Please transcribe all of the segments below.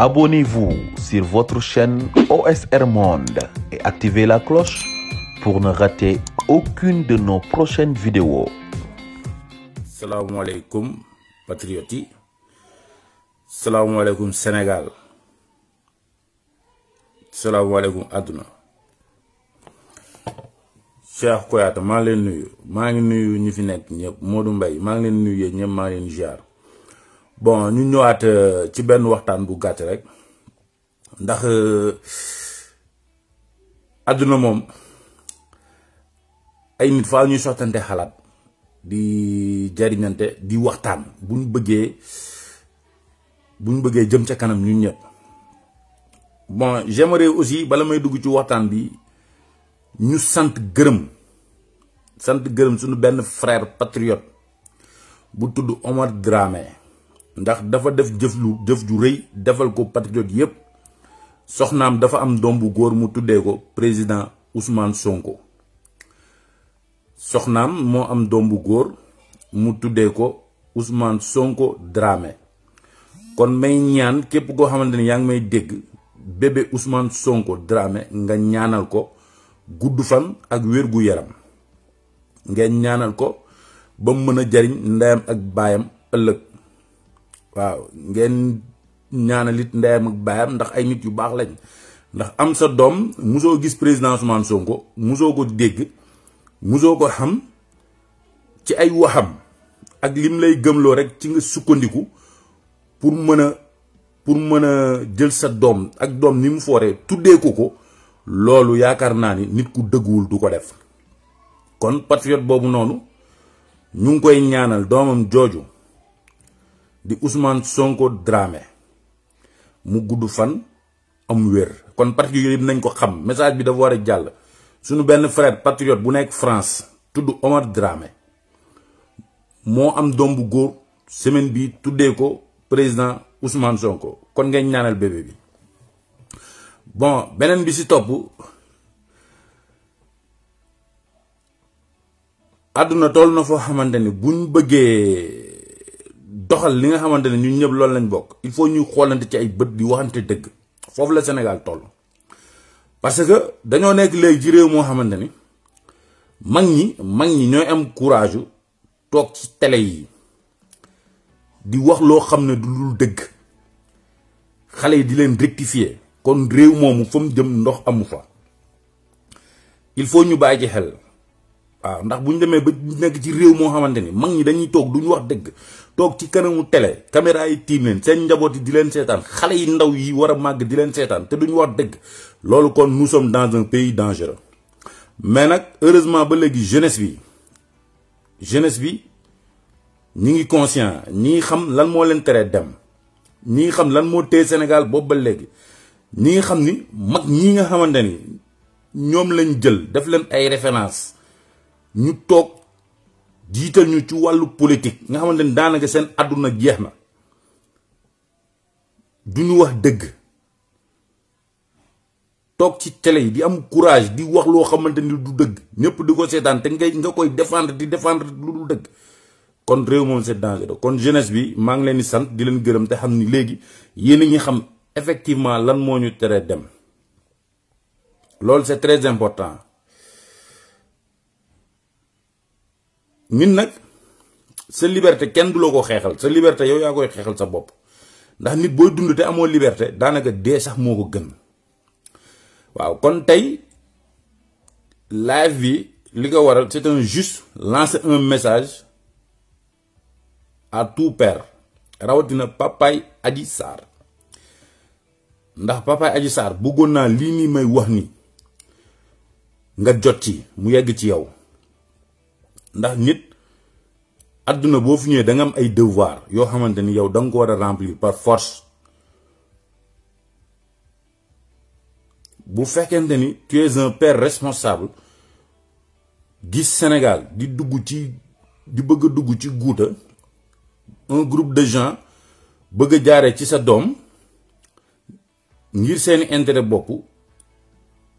Abonnez-vous sur votre chaîne OSR Monde et activez la cloche pour ne rater aucune de nos prochaines vidéos. Salam alaikum patriotes, salam alaikum Sénégal, salam alaikum aduna. Cheikh Kouyaté maa leen nuyu, maa ngi nuyu ñi fi nekk ñëpp, Modou Mbaye maa ngi leen nuyu ñëpp, maa leen ziar. Bon, ñu ñëwaat ci benn waxtaan bu gàtt rek ndax aduna moom ay nit faa ñuy sottante xalaat di jariñante di waxtaan buñ bëggee jëm ca kanam ñun ñëpp. Bon, j'aimerais aussi bala may dugg ci waxtaan bi ñu sant gërëm suñu benn frère patriote bu tudd Omar Dramé ndax dafa def jëf ju rëy defal ko patriote yépp. Soxnaam dafa am doom bu góor mu tuddee ko président Ousmane Sonko. Soxnaam moo am doom bu góor mu tuddee ko Ousmane Sonko Dramé. Kon may ñaan képp koo xamante ni yaa ngi may dégg bébé Ousmane Sonko Dramé nga ñaanal ko gudd fan ak wér gu yaram. Ngeen ñaanal ko ba mu mën a jariñ ndeyam ak baayam ëllëg. Waaw, ngeen ñaanalit ndeyam ak baayam ndax ay nit yu baax lañ. Ndax am sa doom musoo gis président Ousmane Sonko, musoo ko dégg, musoo ko xam ci ay waxam ak lim lay gëmloo rek ci nga sukkandiku pour mën a jël sa doom ak doom ni mu fooree tuddee ko loolu yaakaar naa ni nit ku dëgguwul du ko def. Kon patriote boobu noonu ñu ngi koy ñaanal doomam jooju di Ousmane Sonko Dramé mu gudd fan am wér. Kon patriote yi nañ ko xam, message bi dafa war a jàll. Suñu benn frère patriote bu nekk France tudd Omar Dramé moo am doom bu góor semaine bi tuddee ko président Ousmane Sonko. Kon ngeen ñaanal bébé bi. Bon, beneen bi ci topp àdduna toll na foo xamante ni buñ bëggee doxal li nga xamante ne ñun ñëpp loolu lañ bokk, il faut ñuy xoolante ci ay bët di waxante dëgg. Foofu la Sénégal toll parce que dañoo nekk léegi ci réew moo xamante ni mag ñi ñooy am courage toog ci télé yi di wax loo xam ne du dul dëgg, xale yi di leen rectifier. Kon réew moomu fa mu jëm ndox amu fa. Il faut ñu bàyyi ci xel. Waaw, ndax bu ñu demee ba nekk ci réew moo xamante ni mag ñi dañuy toog duñu wax dëgg, toog ci kanamu télé caméra yi tiim leen, seen njaboot yi di leen seetaan, xale yi ndaw yi war a màgg di leen seetaan te duñu wax dëgg. Loolu kon nous sommes dans un pays dangereux. Mais nag heureusement ba léegi jeunesse bi ñi ngi conscient, ñi ngi xam lan moo leen teree dem, ñi ngi xam lan moo téye Sénégal boobu ba léegi, ñi ngi xam ni mag ñi nga xamante ni ñoom lañ jël def leen ay référence ñu toog jiital ñu ci wàllu politique nga xamante ni daanaka seen àdduna jeex na duñu wax dëgg, toog ci télé yi di am courage di wax loo xamante ni du dëgg, ñëpp di ko seetaan te nga koy défendre di défendre lu dul dëgg. Kon réew moom c'est dangereux. Kon jeunesse bi maa ngi leen di sant di leen gërëm te xam ni léegi yéen a ngi xam effectivement lan moo ñu teree dem. Loolu c'est très important. Nit nag sa liberté kenn du la ko xeexal, sa liberté yow yaa koy xeexal sa bopp ndax nit booy dund te amoo liberté daanaka dee sax moo ko gën. Waaw, kon tey live bi li ko waral c'est juste lancer un message à tout père, rawatina papaay Adji Sarr. Ndax papaay Adji Sarr bëggoon naa lii nii may wax ni nga jot ci mu yegg ci yow. Ndax nit àdduna boo fi ñëwee da nga am ay devoir yoo xamante ni yow da nga ko war a remplir par force. Bu fekkente ni tu es un père responsable gis Sénégal di bëgg a dugg ci guuta, un groupe de gens bëgg a jaaree ci sa doom ngir seeni intérêt bopp,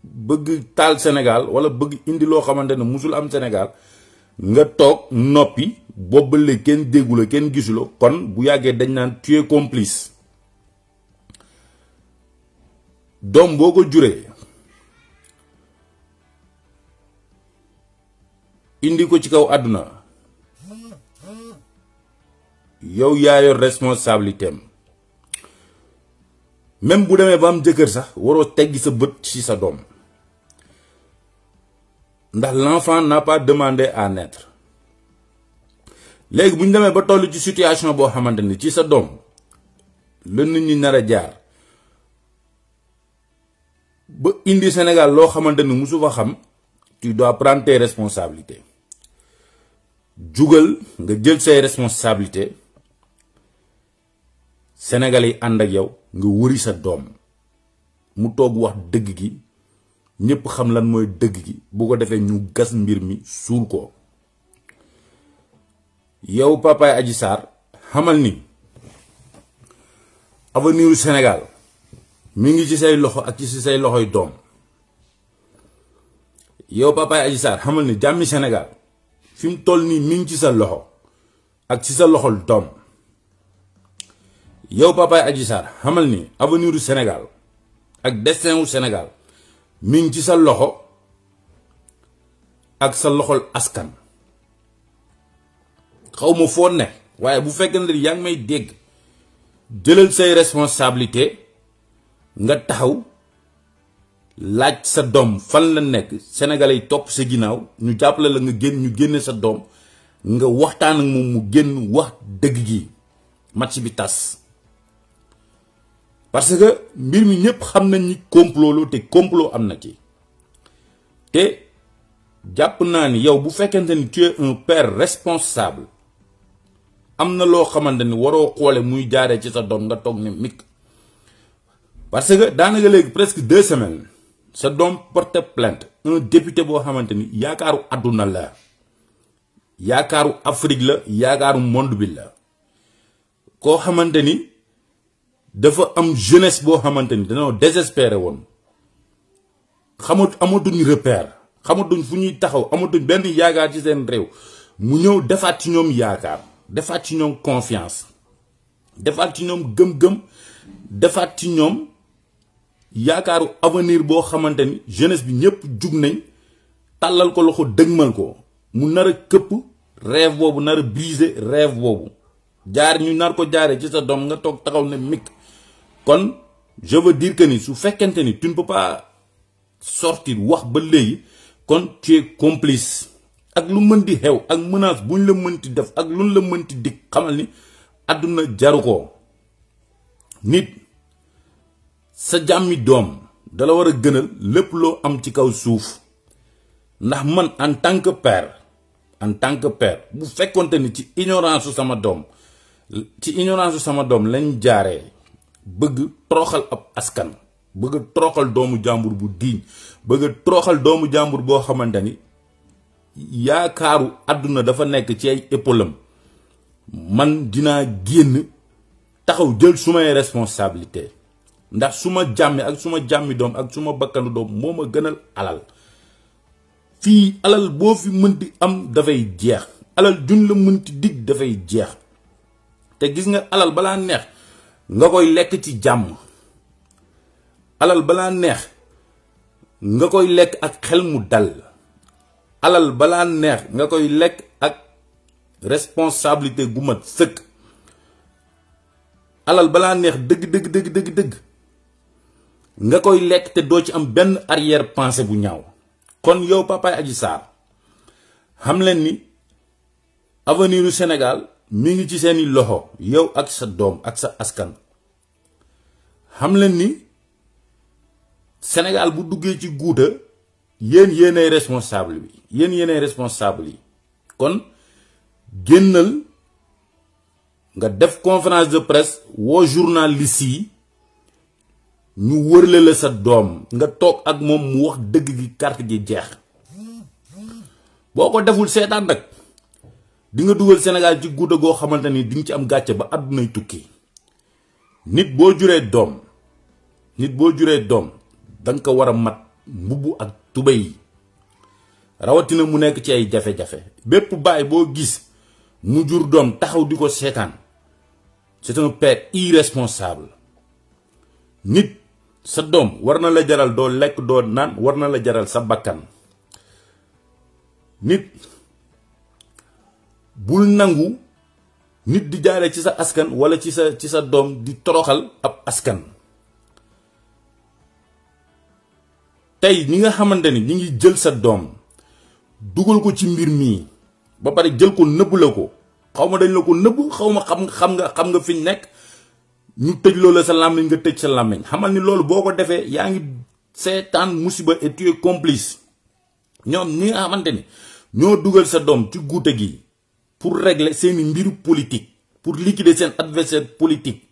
bëgg taal Sénégal wala bëgg indi loo xamante ne musul am Sénégal, nga toog noppi boobu la kenn déggu la kenn gisu la kon bu yàggee dañ naan tu es complice. doom boo ko juree indi ko ci kaw àdduna yow yaa yor responsabilité am même bu demee ba am jëkkër sax waroo teggi sa bët ci sa doom ndax l'enfant n'a pas demandé à naître léegi bu ñu demee ba toll ci situation boo xamante ni ci sa doom la nit ñi nar a jaar ba indi Sénégal loo xamante ni musu fa xam tu dois prendre tes responsabilités jugal nga jël say responsabilités Sénégalais yi ànd ak yow nga wëri sa doom mu toog wax dëgg gi ñëpp xam lan mooy dëgg gi bu ko defee ñu gas mbir mi suul ko yow papaay Adji Sarr xamal ni avenir du Sénégal mi ngi ci say loxo ak ci say loxoy doom yow papaay Adji Sarr xamal ni jàmmi Sénégal fi mu toll nii mi ngi ci sa loxo ak ci sa loxol doom yow papaay Adji Sarr xamal ni avenir du Sénégal ak destin wu Sénégal mi ngi ci sa loxo ak sa loxol askan xaw ma foo ne waaye bu fekkee ne yaa ngi may dégg jëlal say responsabilité nga taxaw laaj sa doom fan la nekk Sénégalais yi topp sa ginnaaw ñu jàppale la nga ñu génne sa doom nga waxtaan ak moom mu génn wax dëgg gi match bi tas parce que mbir mi ñëpp xam nañ ni complot la te complot am na ci te jàpp naa ni yow bu fekkente ni tu es un père responsable am na loo xamante ni waroo xoole muy jaaree ci sa doom nga toog ne mik parce que daanaka léegi presque 2 semaines sa doom porte plainte un député boo xamante ni yaakaaru àdduna la yaakaaru Afrique la yaakaaru monde bi la koo xamante ni dafa am jeunesse boo xamante ni dañoo désespéré woon amatuñ repère xamatuñ fu ñuy taxaw amatuñ benn yaakaar ci seen réew mu ñëw defaat ci ñoom yaakaar defaat ci ñoom confiance defaat ci ñoom gëm-gëm defaat ci ñoom yaakaaru avenir boo xamante ni jeunesse bi ñëpp jug nañ tàllal ko loxo dëgmal ko mu nar a këpp rêve boobu nar a briser rêve boobu ñu nar ko jaaree ci sa doom nga toog taxaw ne mik kon je veux dire que ni su fekkente ni tu ne peux pas sortir wax ba léegi kon tu es complice ak lu mën di xew ak menace buñ la mënti def ak luñ la mënti dig xamal ni àdduna jaru ko nit sa jàmmi doom dala war a gënal lépp loo am ci kaw suuf ndax man en tant que père bu fekkonte ni ci ignorance su sama doom lañ jaaree bëgg toroxal ab askan bëgg toroxal doomu jàmbur bu diiñ bëgg toroxal doomu jàmbur boo xamante ni yaakaaru àdduna dafa nekk ci ay épaulam man dinaa génn taxaw jël sumay responsabilité ndax suma jàmmi ak suma jàmmi doom ak suma bakkanu doom moo ma gënal alal fii alal boo fi mënti am dafay jeex alal juñ la mënti dig dafay jeex te gis nga alal balaa neex nga koy lekk ci jàmm alal balaa neex nga koy lekk ak xel mu dal alal balaa neex nga koy lekk ak responsabilité gu mat sëkk alal balaa neex dëgg nga koy lekk te doo ci am benn arrière pensée bu ñaaw kon yow papaay Adji Sarr xam leen ni avenir du Sénégal mi ngi ci seeni loxo yow ak sa doom ak sa askan xam leen ni Sénégal bu duggee ci guuta yéenay responsable bi yéenay responsable yi kon génnal nga def conférence de presse woo journaliste yi ñu wërle la sa doom nga toog ak moom mu wax dëgg gi carte gi jeex boo ko deful seetaan nag di nga dugal Sénégal ci guuta goo xamante ni di nga ci am gàcce ba àddunay tukki nit boo juree doom danga ko war a mat mbubb ak tubéy yi rawatina mu nekk ci ay jafe-jafe bépp baay boo gis mu jur doom taxaw di ko seetaan c'est un père irresponsable nit sa doom war na la jaral doo lekk doo naan, war na la jaral sa bakkan. Nit bul nangu nit di jaare ci sa askan wala ci sa doom di toroxal ab askan. Tey ñi nga xamante ni ñi ngi jël sa doom dugal ko ci mbir mii ba pare jël ko nëbb la ko, xaw ma dañ la ko nëbb, xaw ma xam nga fi ñu nekk, ñu tëj loola sa làmmiñ nga tëj sa làmmiñ. Xamal ni loolu boo ko defee yaa ngi seetaan musiba et tu es complice. ñoom ñi nga xamante ni ñoo dugal sa doom ci guute gi pour régler seeni mbiru politique, pour liquider seen adversaire politique.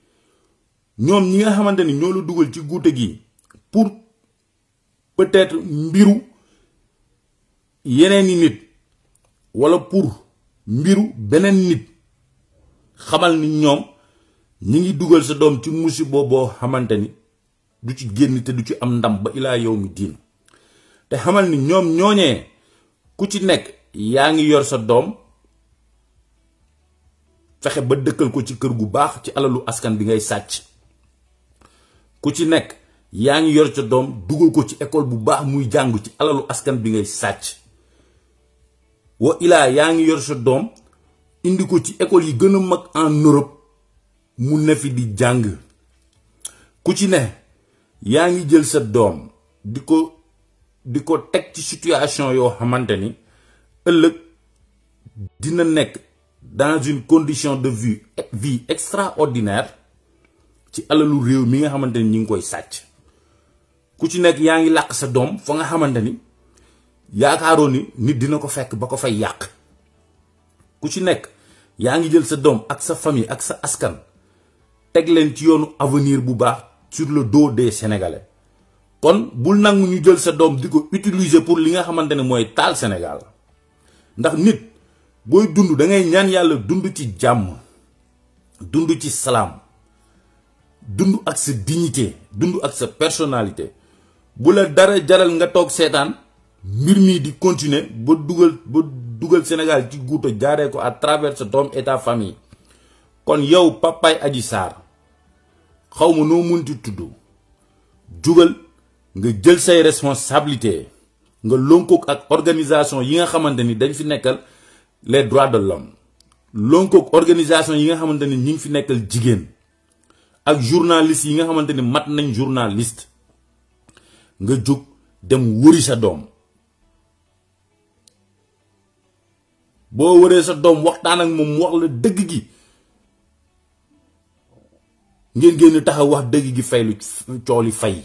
ñoom ñi nga xamante ni ñoo la dugal ci guute gi pour peut-être mbiru yeneen i nit wala pour mbiru beneen nit, xamal ni ñoom ñi ngi dugal sa doom ci musiba boo xamante ni du ci génn te du ci am ndam ba ilaa yow mi diin. te xamal ni ñoom ñooñee ku ci nekk yaa ngi yor sa doom fexe ba dëkkal ko ci kër gu baax ci alalu askan bi ngay sàcc. ku ci nekk yaa ngi yor sa doom dugal ko ci école bu baax muy jàng ci alalu askan bi ngay sàcc. wa ilaa yaa ngi yor sa doom indi ko ci école yi gën a mag en Europe mu ne fi di jàng. ku ci ne yaa ngi jël sa doom di ko teg ci situation yoo xamante ni ëllëg dina nekk dans une condition de vie extraordinaire ci alalu réew mi nga xamante ni ñi ngi koy sàcc. ku ci nekk yaa ngi làq sa doom fa nga xamante ni yaakaaroon ni nit dina ko fekk ba ko fay yàq. ku ci nekk yaa ngi jël sa doom ak sa famille ak sa askan teg leen ci yoonu avenir bu baax sur le dos des Sénégalais. kon bul nangu ñu jël sa doom di ko utiliser pour li nga xamante ne mooy taal Sénégal. ndax nit booy dund da ngay ñaan yàlla dund ci jàmm, dund ci salaam, dund ak sa dignité, dund ak sa personnalité. bu la dara jaral nga toog seetaan mbir mi di continuer ba dugal Sénégal ci guuta jaaree ko à travers sa doom et ta famille. kon yow papaay Adji Sarr xaw ma noo munti tudd, jugal nga jël say responsabilité, nga lonkook ak organisation yi nga xamante ni dañ fi nekkal les droits de l'homme, lonkook organisation yi nga xamante ni ñi ngi fi nekkal jigéen, ak journaliste yi nga xamante ni mat nañ journaliste. nga jóg dem wëri sa doom. boo wëree sa doom waxtaan ak moom mu wax la dëgg gi, ngeen génn taxaw wax dëgg gi fay lu cooli fay.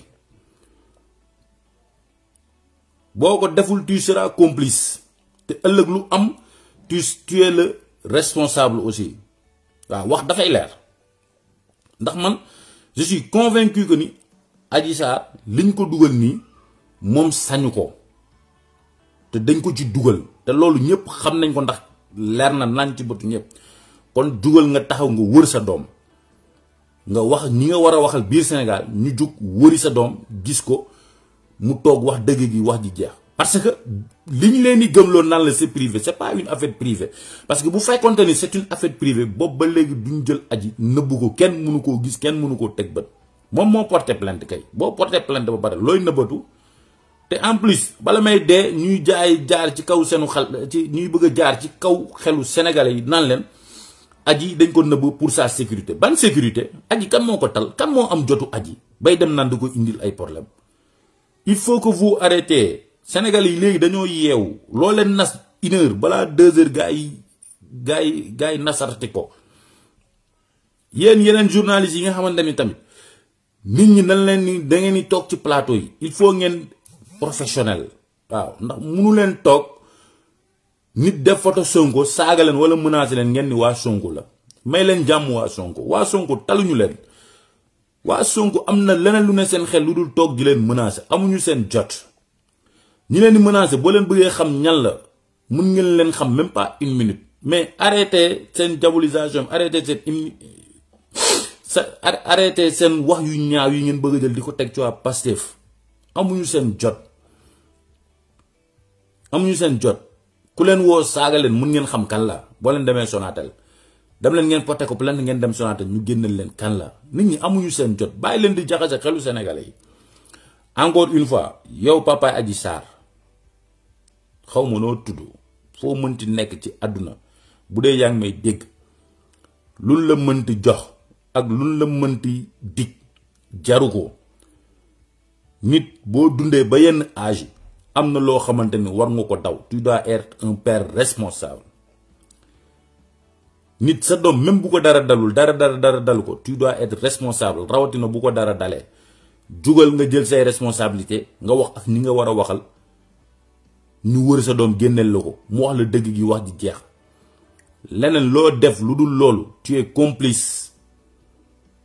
boo ko deful tu seras complice te ëllëg lu am tu es le responsable aussi. waaw wax dafay leer. ndax man je suis convaincu que ni Adji Sarr liñ ko dugal nii moom sañu ko te dañ ko ci dugal te loolu ñëpp xam nañ ko ndax leer na nañ ci bëtu ñëpp. kon dugal nga taxaw nga wër sa doom, nga wax ñi nga war a waxal biir Sénégal ñu jug wëri sa doom gis ko mu toog wax dëgg gi wax ji jeex. parce que liñ leen di gëmloo naan la c'est privé, c'est pas une affaire privée. parce que bu fekkonte ni c'est une affaire privée boobu ba léegi duñ jël Adji nëbbu ko, kenn mënu koo gis, kenn mënu koo teg bët. moom moo porté plainte kay. boo porté plainte ba pare looy nëbbatu. te en plus bala may dee ñuy jaar ci kaw seenu xel, ci ñuy bëgg a jaar ci kaw xelu sénégalais yi naan leen Adji dañ ko nëbb pour sa sécurité. ban sécurité? Adji kan moo ko tal? kan moo am jotu Adji bay dem naan da ko indil ay problème? il faut que vous arrêtez. Sénégalais yi léegi dañoo yeewu. loo leen nas 1 heure balaa 2 heures gaa yi nasarati ko. yeneen journalistes yi nga xamante ni tamit nit ñi dañ leen ni da ngeen di toog ci plateau yi. il faut ngeen professionnel. waaw ndax munu leen toog nit def photo Sonko saaga leen wala menacer leen ngeen ni waa Sonko la. may leen jàmm waa Sonko. waa Sonko taluñu leen. waa Sonko am na leneen lu ne seen xel lu dul toog di leen menacer. amuñu seen jot. ñi leen di menacer boo leen bëggee xam ñan la mun ngeen leen xam même pas 1 minute. mais arrêtez seen diabolisation, arrêtez seen wax yu ñaaw yi ngeen bëgg a jël di ko teg ci waa Pastef. amuñu seen jot. ku leen woo saaga leen mun ngeen xam kan la. boo leen demee Sonatel dem leen ngeen porté ko plainte ngeen dem Sonatel ñu génneel leen kan la. nit ñi amuñu seen jot. bàyyi leen di jaxase xelu Sénégalais yi. encore une fois yow papa Adji Sarr xawma noo tudd foo mënti nekk ci àdduna bu dee yaa ngi may dégg luñ la mënti jox ak luñ la mënti dig jaru ko. Nit boo dundee ba yenn âge am na loo xamante ni war nga ko daw. Tu dois être un père responsable. Nit sa doom même bu ko dara dalul dara dalu ko tu dois être responsable rawatina bu ko dara dalee jugal nga jël say responsabilité nga wax ak ni nga war a waxal ñu wër sa doom génneel la ko mu wax la dëgg gi wax ji jeex. Leneen loo def lu dul loolu tu es complice.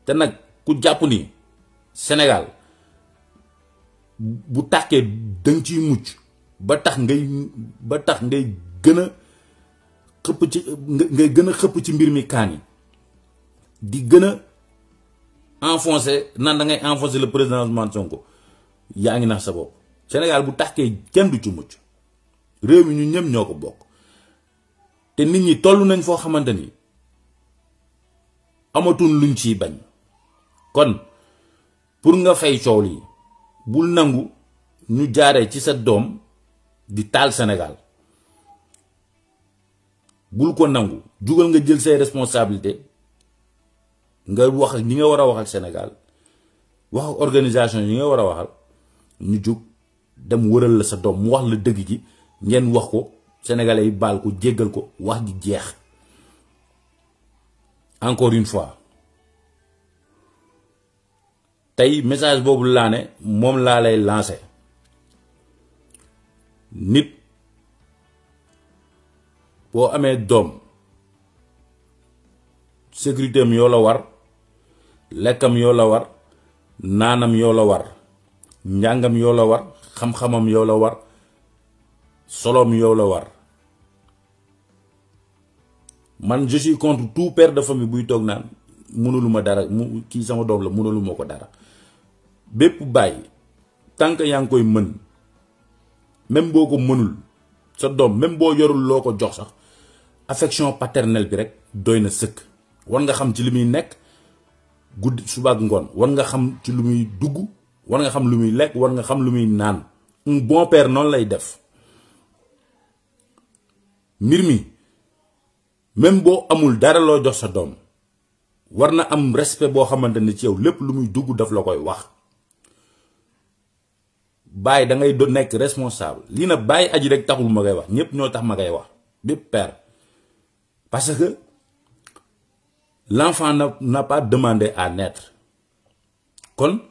te nag ku jàpp ni Sénégal bu tàkkee danga ciy mucc ba tax ngay gën a xëpp ci ngay gën a xëpp ci mbir mi kaan yi di gën a enfoncer nan da ngay enfoncer le président Ousmane Sonko yaa ngi nax sa bopp. Sénégal bu tàkkee kenn du ci mucc réew mi ñu ñëpp ñoo ko bokk te nit ñi toll nañ foo xamante ni amatuñ luñ ciy bañ. kon pour nga fay coow lii bul nangu ñu jaaree ci sa doom di taal Sénégal bul ko nangu jugal nga jël say responsabilité nga wax ak ñi nga war a wax ak Sénégal wax ak organisation yi nga war a waxal ñu jug dem wëral la sa doom mu wax la dëgg gi ngeen wax ko sénégalais yi baal ko jéggal ko wax ji jeex. Encore une fois tey message boobu laa ne moom laa lay lancer nit boo amee doom sécurité am yoo la war lekkam yoo la war naanam yoo la war njàngam yoo la war xam-xamam yoo la war solom yow la war. Man je suis contre tout père de famille buy toog naan mënuluma dara mu kii sama doom la mënuluma ko dara. Bépp bàyyi tant que yaa ngi koy mën même boo ko mënul sa doom même boo yorul loo ko jox sax affection paternelle bi rek doy na sëkk. War nga xam ci li muy nekk guddi suba ak ngoon war nga xam ci lu muy dugg war nga xam lu muy lekk war nga xam lu muy naan. Un bon père noonu lay def. Mbir mi même boo amul dara loo jox sa doom war na am respect boo xamante ne ci yow lépp lu muy dugg daf la koy wax. Baay da ngay nekk responsable lii nag bàyyi aji rek taxul ma koy wax ñëpp ñoo tax ma koy wax bépp père parce que l'enfant n'a pas demandé à naître. Kon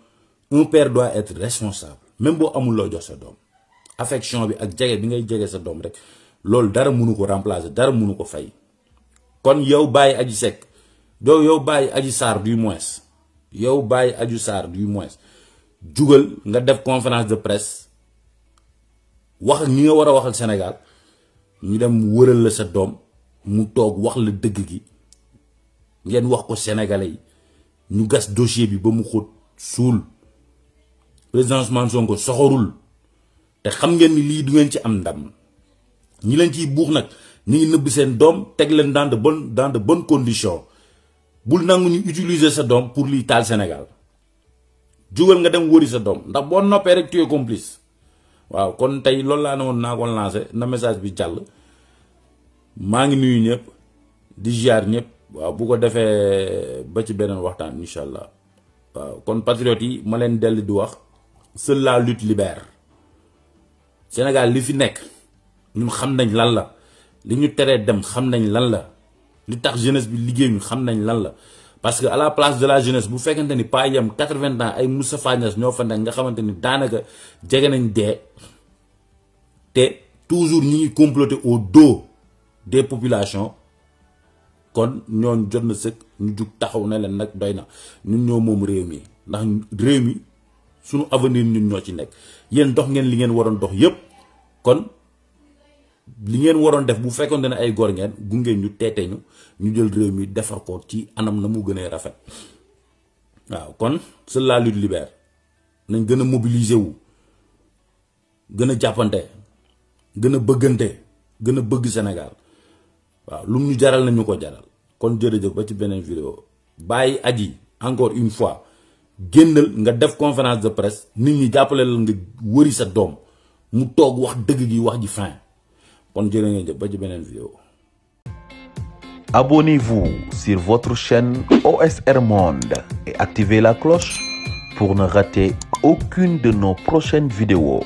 un père doit être responsable même boo amul loo jox sa doom affection bi ak jege bi ngay jege sa doom rek loolu dara mënu ko remplacer dara mënu ko fay. Kon yow bàyyi Adji Seck doo yow bàyyi Adji Sarr du moins yow bàyyi Adji Sarr du moins jugal nga def conférence de presse wax ak ñi nga war a waxal Sénégal ñu dem wëral la sa doom mu toog wax la dëgg gi ngeen wax ko sénégalais yi ñu gas dossier bi ba mu xóot suul. Président Ousmane Sonko soxorul te xam ngeen ni lii du ngeen ci am ndam ñi leen ciy buux nag ñu ngi nëbb seen doom teg leen dans de bonnes conditions. Bul nangu ñu utiliser sa doom pour liy taal Sénégal jugal nga dem wëri sa doom ndax boo noppee rek tu es complice. Waaw kon tey loolu laa ne woon naa ko lancé na message bi jàll maa ngi nuyu ñëpp di ziar ñëpp. waaw bu ko defee ba ci beneen waxtaan incha allah. waaw kon patriotes yi ma leen dellu di wax seule la lutte libère. Sénégal li fi nekk ñun xam nañ lan la li ñu teree dem xam nañ lan la li tax jeunesse bi liggéey ñu xam nañ lan la parce que à la place de la jeunesse bu fekkente ni pas yam 80 ans ay Moustapha Niasse ñoo fa nekk nga xamante ni daanaka jege nañ dee te toujours ñi ngi comploter au dos des populations. Kon ñooñ jot na sëkk ñu jug taxaw ne leen nag doy na ñun ñoo moom réew mi ndax réew mi suñu avenir ñun ñoo ci nekk yéen dox ngeen li ngeen waroon dox yépp kon li ngeen waroon def bu fekkoon ne ay góor ngeen gunge ñu teete ñu jël réew mi defar ko ci anam na mu gën a rafet. waaw kon seule la lutte libère nañ gën a mobiliser wu gën a jàppante gën a bëggante gën a bëgg Sénégal. waaw lu mu ñu jaral nañu ko jaral kon jërëjëf ba ci beneen vidéo bàyyi Adji encore une fois génnal nga def conférence de presse nit ñi jàppale la nga wëri sa doom mu toog wax dëgg gi wax ji fin kon jërë ngeen jëf ba ci beneen vidéo. Abonnez-vous sur votre chaîne OSR Monde et activez la cloche pour ne rater aucune de nos prochaines vidéos.